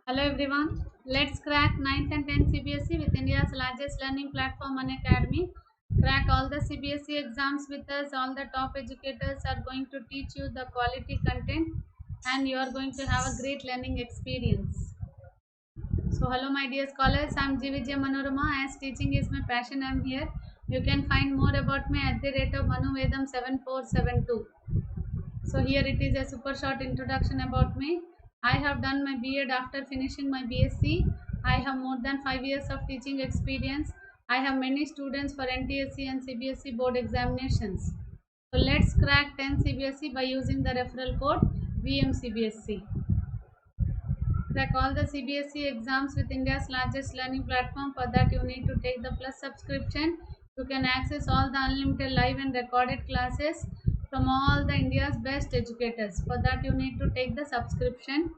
Hello everyone. Let's crack 9th and 10th CBSE with India's largest learning platform Unacademy. Crack all the CBSE exams with us. All the top educators are going to teach you the quality content and you are going to have a great learning experience. So hello my dear scholars, I am GVJ Manorama. As teaching is my passion, I am here. You can find more about me at the rate of Manuvedam 7472. So here it is a super short introduction about me. I have done my B.Ed after finishing my BSc. I have more than 5 years of teaching experience. I have many students for NTSC and CBSE board examinations. So let's crack 10 CBSE by using the referral code VMCBSC. Crack all the CBSE exams with India's largest learning platform. For that you need to take the Plus subscription. You can access all the unlimited live and recorded classes from all the India's best educators. For that you need to take the subscription.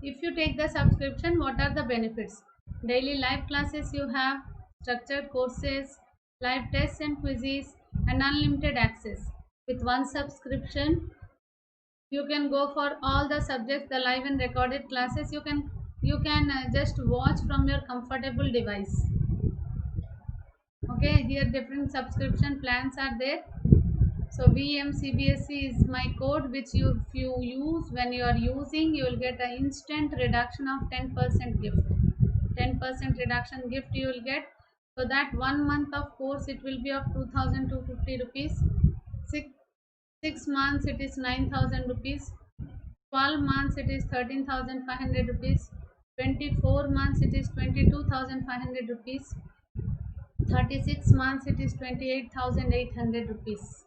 If you take the subscription, what are the benefits? Daily live classes you have, structured courses, live tests and quizzes, and unlimited access. With one subscription, you can go for all the subjects, the live and recorded classes. You can just watch from your comfortable device. Okay, here different subscription plans are there. So VMCBSC is my code which if you use, when you are using, you will get an instant reduction of 10% gift. 10% reduction gift you will get. So that 1 month of course it will be of 2250 rupees. 6 months it is 9000 rupees. 12 months it is 13,500 rupees. 24 months it is 22,500 rupees. 36 months it is 28,800 rupees.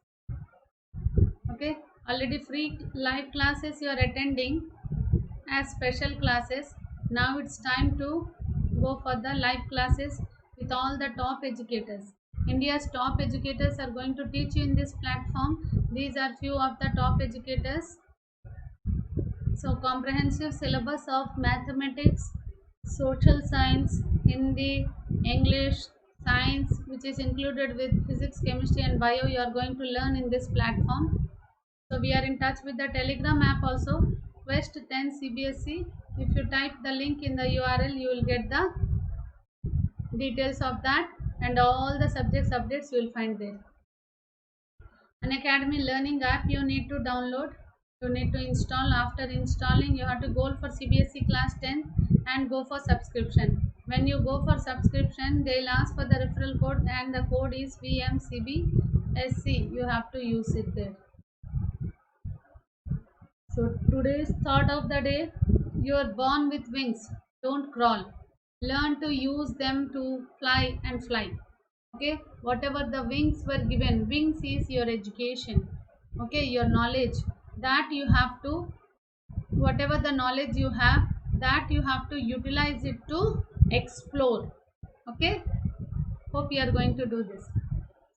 Okay, already free live classes you are attending as special classes. Now it's time to go for the live classes with all the top educators. India's top educators are going to teach you in this platform. These are few of the top educators. So comprehensive syllabus of mathematics, social science, Hindi, English, science, which is included with physics, chemistry and bio, you are going to learn in this platform. So we are in touch with the Telegram app also, Quest 10 CBSE. If you type the link in the URL, you will get the details of that and all the subjects updates you will find there. Unacademy learning app you need to download. You need to install. After installing, you have to go for CBSE class 10 and go for subscription. When you go for subscription, they'll ask for the referral code and the code is VMCBSC. You have to use it there. So today's thought of the day: you are born with wings. Don't crawl. Learn to use them to fly and fly. Okay, whatever the wings were given, wings is your education. Okay, your knowledge that you have to, whatever the knowledge you have, that you have to utilize it to explore. Okay, hope you are going to do this.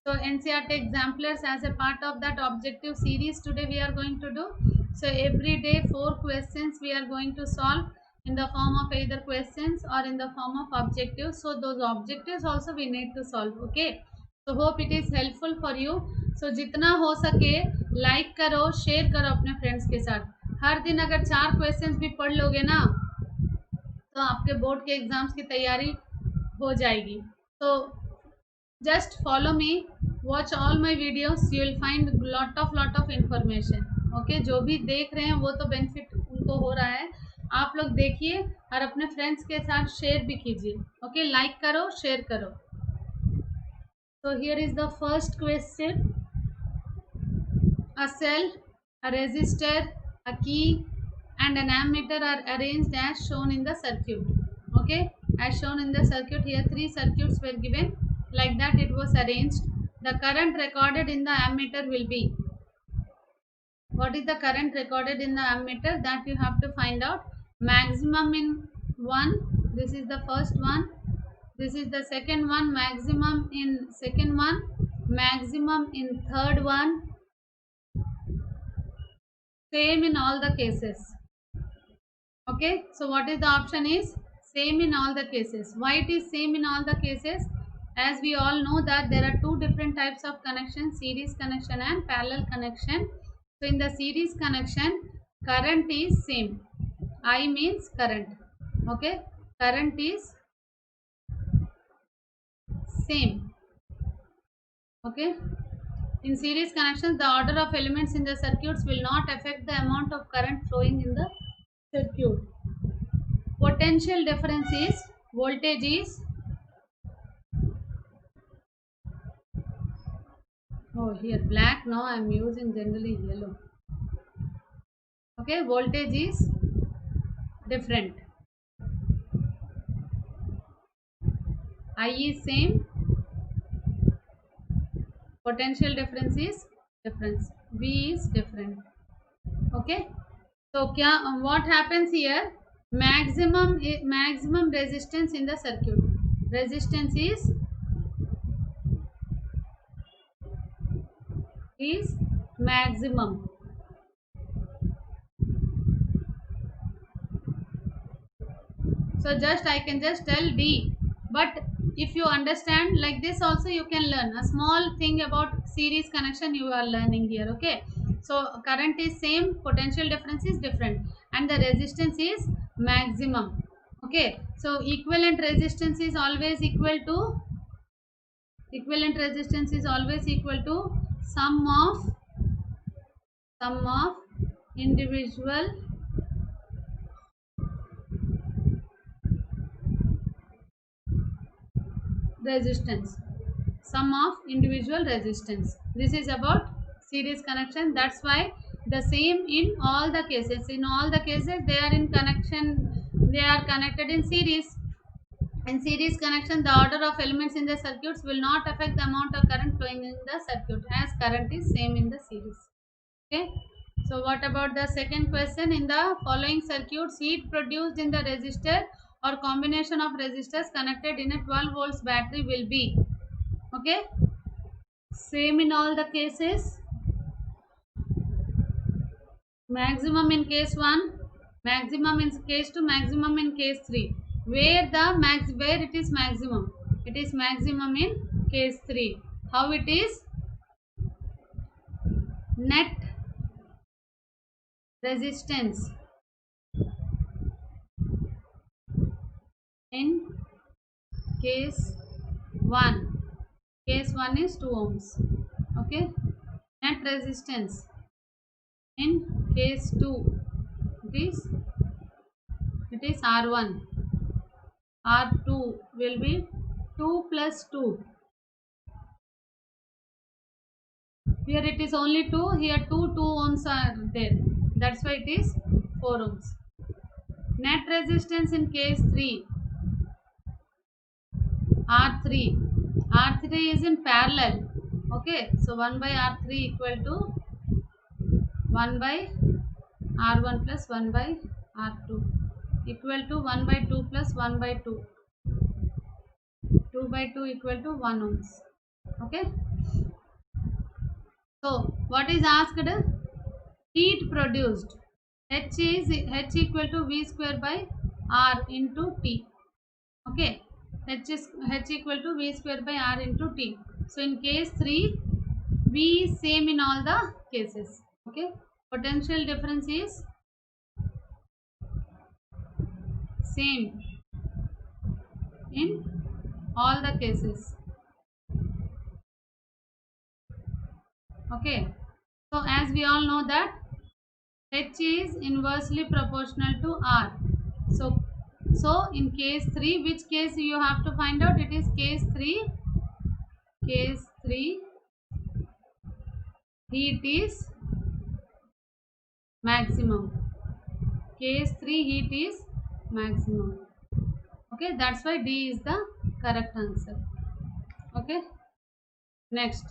So NCERT exemplars as a part of that objective series today we are going to do. So every day 4 questions we are going to solve in the form of either questions or in the form of objectives. So those objectives also we need to solve. Okay, so hope it is helpful for you. So जितना हो सके like करो, share करो अपने friends के साथ. हर दिन अगर 4 क्वेश्चंस भी पढ़ लोगे ना तो आपके बोर्ड के एग्जाम्स की तैयारी हो जाएगी. तो just follow me, watch all my videos, you will find lot of information. Okay, जो भी देख रहे हैं वो तो बेनिफिट उनको हो रहा है. आप लोग देखिए और अपने फ्रेंड्स के साथ शेयर भी कीजिए. ओके, लाइक करो, शेयर करो. So here is the first question. A cell, a resistor, a key and an ammeter are arranged as shown in the circuit. Okay, as shown in the circuit, here 3 circuits were given. Like that it was arranged. The current recorded in the ammeter will be, what is the current recorded in the ammeter, that you have to find out. Maximum in 1, this is the first one, this is the second one, maximum in second one, maximum in third one, same in all the cases. Okay, so what is the option is same in all the cases. Why it is same in all the cases? As we all know that there are 2 different types of connection, series connection and parallel connection. So in the series connection, current is same. I means current. Okay, current is same. Okay, in series connections, the order of elements in the circuits will not affect the amount of current flowing in the circuit. Potential difference is voltage is, oh here black, now I am using generally yellow. Okay, voltage is different. I is same, potential difference is difference, V is different. Okay, so what happens here? Maximum resistance in the circuit. Resistance is maximum. So just I can just tell D, but if you understand like this also, you can learn a small thing about series connection you are learning here. Okay, so current is same, potential difference is different, and the resistance is maximum. Okay, so equivalent resistance is always equal to sum of individual resistance. Sum of individual resistance. This is about series connection. That's why the same in all the cases. In all the cases, they are in connection. They are connected in series. In series connection, the order of elements in the circuits will not affect the amount of current flowing in the circuit, as current is same in the series. Okay. So what about the second question? In the following circuits, heat produced in the resistor or combination of resistors connected in a 12 volts battery will be, okay, same in all the cases. Maximum in case 1, maximum in case 2, maximum in case 3. Where it is maximum? It is maximum in case 3. How it is? Net resistance in case 1. Case 1 is 2 ohms. Okay. Net resistance in case 2, it is R1. R2 will be 2 plus 2. Here it is only 2, here 2 ohms are there. That's why it is 4 ohms. Net resistance in case 3, R3. R3 is in parallel. Okay, so 1 by R3 equal to 1 by R1 plus 1 by R2 equal to 1 by 2 plus 1 by 2. 2 by 2 equal to 1 ohms. Okay. So what is asked? Heat produced. H equal to V square by R into T. Okay. H equal to V square by R into T. So in case 3, V is same in all the cases. Okay. Potential difference is same in all the cases. Okay. So as we all know that H is inversely proportional to R. So in case 3, which case you have to find out? It is case 3. Case 3, heat is maximum. Case 3, heat is maximum. Okay, that's why D is the correct answer. Okay. Next,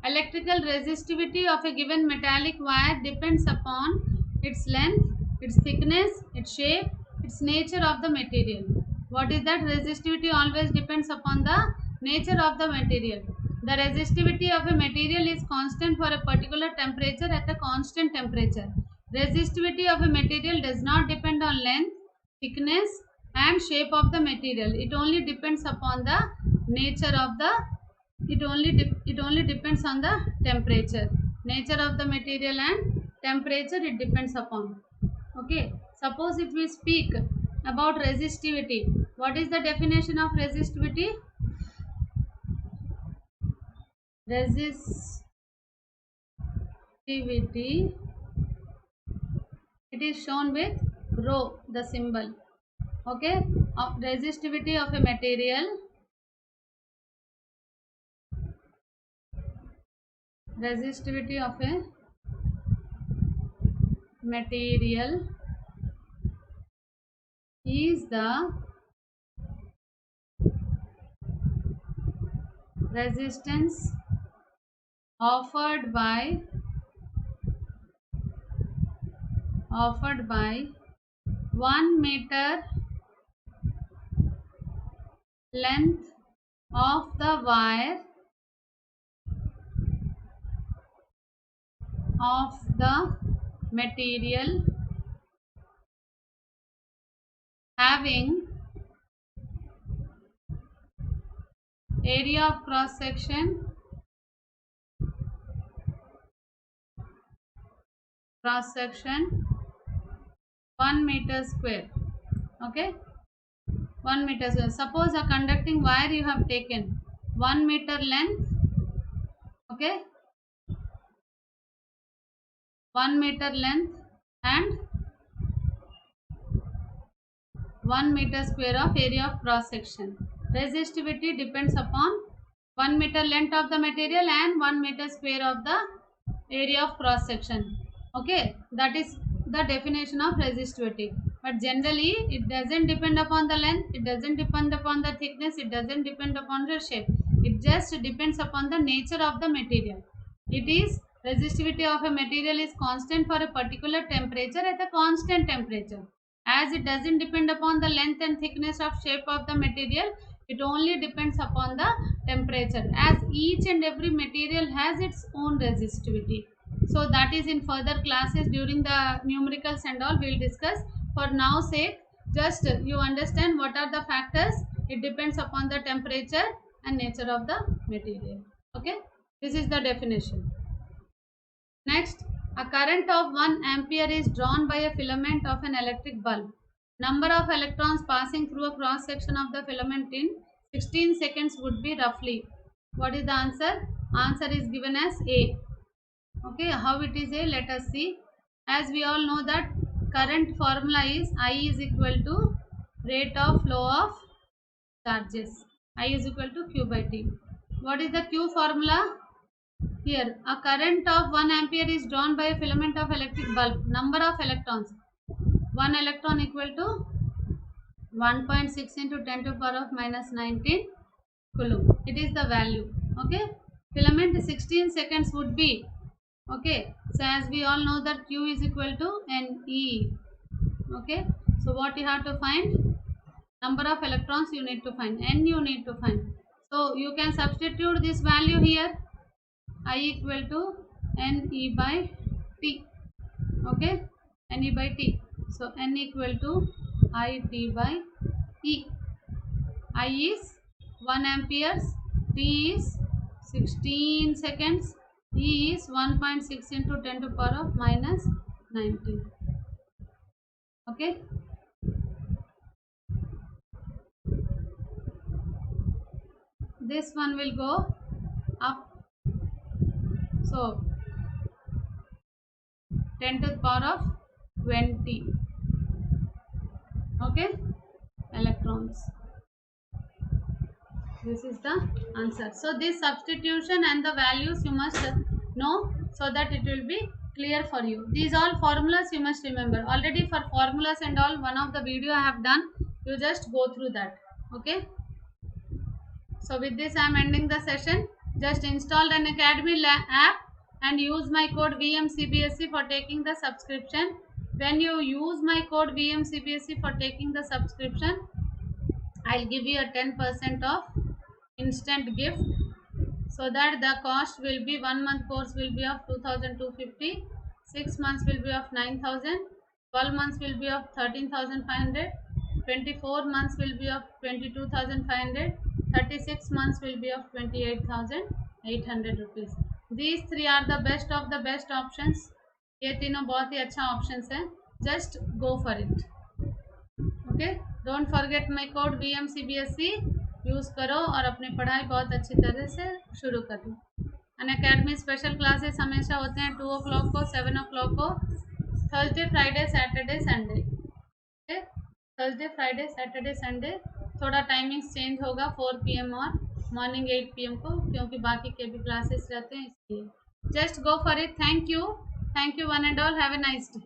electrical resistivity of a given metallic wire depends upon its length, its thickness, its shape, its nature of the material. What is that? Resistivity always depends upon the nature of the material. The resistivity of a material is constant for a particular temperature at a constant temperature. Resistivity of a material does not depend on length, thickness and shape of the material. It only depends upon the nature of the, it only depends on the temperature. Nature of the material and temperature it depends upon. Okay. Suppose if we speak about resistivity, what is the definition of resistivity? Resistivity, it is shown with rho, the symbol. Okay, of resistivity of a material, resistivity of a material is the resistance offered by 1 meter length of the wire of the material having area of cross section 1 meter square. Okay, 1 meter square. Suppose a conducting wire you have taken 1 meter length. Okay, 1 meter length and 1 meter square of area of cross section. Resistivity depends upon 1 meter length of the material and 1 meter square of the area of cross section. Okay, that is the definition of resistivity. But generally it doesn't depend upon the length, it doesn't depend upon the thickness, it doesn't depend upon the shape. It just depends upon the nature of the material. It is resistivity of a material is constant for a particular temperature at a constant temperature. As it doesn't depend upon the length and thickness of shape of the material, it only depends upon the temperature, as each and every material has its own resistivity. So that is in further classes during the numericals and all we will discuss. For now sake, just you understand what are the factors. It depends upon the temperature and nature of the material. Okay, this is the definition. Next, a current of 1 ampere is drawn by a filament of an electric bulb. Number of electrons passing through a cross section of the filament in 16 seconds would be roughly. What is the answer? Answer is given as A. Okay, how it is A? Let us see. As we all know that current formula is I is equal to rate of flow of charges. I is equal to Q by T. What is the Q formula? Here, a current of 1 ampere is drawn by a filament of electric bulb. Number of electrons. 1 electron equal to 1.6 into 10 to the power of minus 19 coulomb. It is the value. Okay. Filament 16 seconds would be. Okay. So as we all know that Q is equal to Ne. Okay. So what you have to find? Number of electrons you need to find. N you need to find. So you can substitute this value here. I equal to Ne by T. Okay, Ne by T. So N equal to IT by E. I is 1 amperes, T is 16 seconds, E is 1.6 into 10 to the power of minus 19. Okay. This one will go up. So 10 to the power of 20. Okay, electrons. This is the answer. So this substitution and the values you must know so that it will be clear for you. These all formulas you must remember. Already for formulas and all, one of the video I have done. You just go through that. Okay. So with this I am ending the session. Just install an Academy app and use my code VMCBSE for taking the subscription. When you use my code VMCBSE for taking the subscription, I'll give you a 10% off instant gift, so that the cost will be 1 month course will be of 2250, 6 months will be of 9000, 12 months will be of 13500, 24 months will be of 22500, 36 months will be of 28800 rupees. These three are the best of the best options. ये तीनों बहुत ही अच्छा options है. just go for it. Okay, don't forget my code BMCBSE use करो और अपनी पढ़ाई बहुत अच्छी तरह से शुरू करो। अनअकैडमी स्पेशल क्लासेस हमेशा होते हैं 2 o'clock को, 7 o'clock को, Thursday Friday Saturday Sunday. Okay, Thursday Friday Saturday Sunday, थोड़ा टाइमिंग्स चेंज होगा 4 PM और मॉर्निंग 8 PM को, क्योंकि बाकी के भी क्लासेस रहते हैं इसलिए। Just go for it. Thank you one and all, have a nice day.